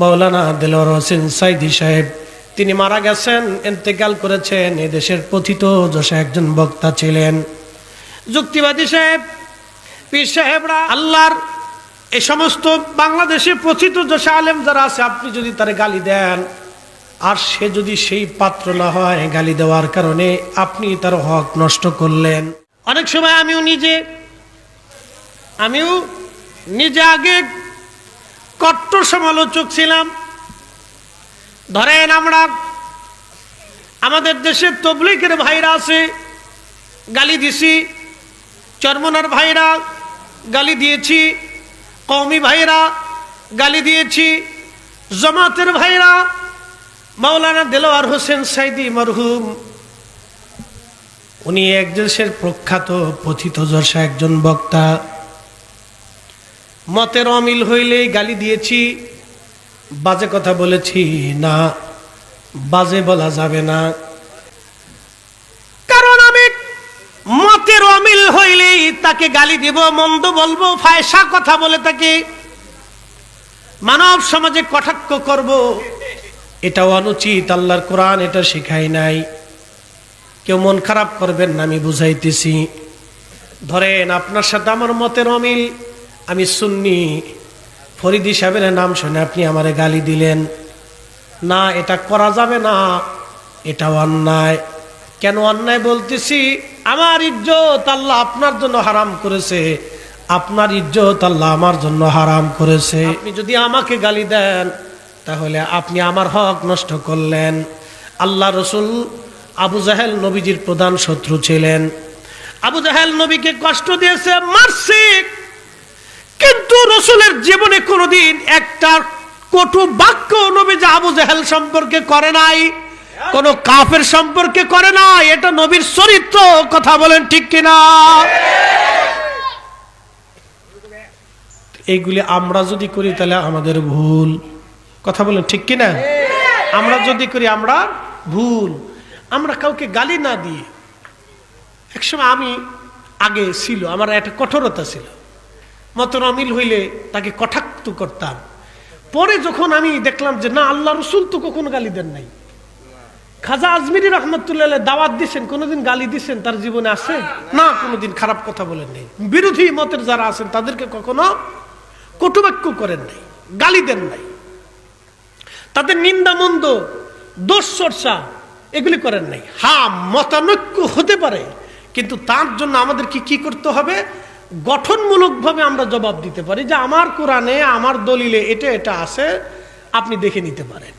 মাওলানা দেলোয়ার হোসেন সাইদি সাহেব, তিনি মারা গেছেন, ইন্তেকাল করেছেন। এদেশের পথিত যশা একজন বক্তা ছিলেন, যুক্তিবাদী সাহেব, পীর সাহেবরা, আল্লাহর এই সমস্ত বাংলাদেশে পথিত যশা আলেম যারা আছে, আপনি যদি তারে গালি দেন আর সে যদি সেই পাত্র না হয়, গালি দেওয়ার কারণে আপনি তার হক নষ্ট করলেন। অনেক সময় আমিও নিজে আগে কট্টর সমালোচক ছিলাম। ধরেন আমরা আমাদের দেশে তবলিগের ভাইরা আছে, গালি দিছি, চরমনার ভাইরা গালি দিয়েছি, কওমি ভাইরা গালি দিয়েছি, জামাতের ভাইরা, মাওলানা দেলোয়ার হোসেন সাইদি মরহুম, উনি এক দেশের প্রখ্যাত পথিত যশা একজন বক্তা। মতের অমিল হইলেই গালি দিয়েছি, বাজে কথা বলেছি না, বাজে বলা যাবে না, কারণ আমি মতের অমিল হইলেই তাকে গালি দিব, মন্দ বলবো, ফায়সা কথা বলে তাকে মানব সমাজে কটাক্ষ করব, এটা অনুচিত। আল্লাহর কোরআন এটা শেখায় নাই। কেউ মন খারাপ করবেন না, আমি বুঝাইতেছি। ধরেন আপনার সাথে আমার মতের অমিল, আমি সুন্নি, ফরিদি সাহেবের নাম শুনে আপনি আমারে গালি দিলেন, না এটা করা যাবে না, এটা অন্যায়। কেন অন্যায় বলতেছি? আমার ইজ্জত আল্লাহ আপনার জন্য হারাম করেছে, আপনার ইজ্জত আল্লাহ আমার জন্য হারাম করেছে। আপনি যদি আমাকে গালি দেন তাহলে আপনি আমার হক নষ্ট করলেন। আল্লাহ রসুল আবু জাহেল নবীজির প্রধান শত্রু ছিলেন। আবু জাহেল নবীকে কষ্ট দিয়েছে, মারছে, কিন্তু রসুলের জীবনে কোনোদিন একটা কটু বাক্য নবীজি আবু জাহেল সম্পর্কে করে নাই, কোন কাফের সম্পর্কে করে নাই। এটা নবীর চরিত্র। কথা বলেন ঠিক কিনা? এইগুলি আমরা যদি করি তাহলে আমাদের ভুল। কথা বলেন ঠিক কিনা? আমরা যদি করি আমরা ভুল। আমরা কাউকে গালি না দিয়ে, একসময় আমি আগে ছিল, আমার একটা কঠোরতা ছিল, মতের অমিল হইলে তাকে কটাক্ষ করতাম। পরে যখন আমি দেখলাম যে না, আল্লাহ রসুল তো কখনো গালি দেন নাই। খাজা আজমিরি রহমতুল্লাহ দাওয়াত দিচ্ছেন, কোনোদিন গালি দিচ্ছেন তার জীবনে আছে? না, কোনোদিন খারাপ কথা বলেন নাই। বিরোধী মতের যারা আছেন তাদেরকে কখনো কটুবাক্য করেন নাই, গালি দেন নাই, তাদের নিন্দা মন্দ দোষ চর্চা এগুলি করেন নাই। হ্যাঁ, মতানৈক্য হতে পারে, কিন্তু তার জন্য আমাদেরকে কি করতে হবে? গঠনমূলকভাবে আমরা জবাব দিতে পারি যে আমার কোরআনে, আমার দলিলে এটা এটা আছে, আপনি দেখে নিতে পারেন।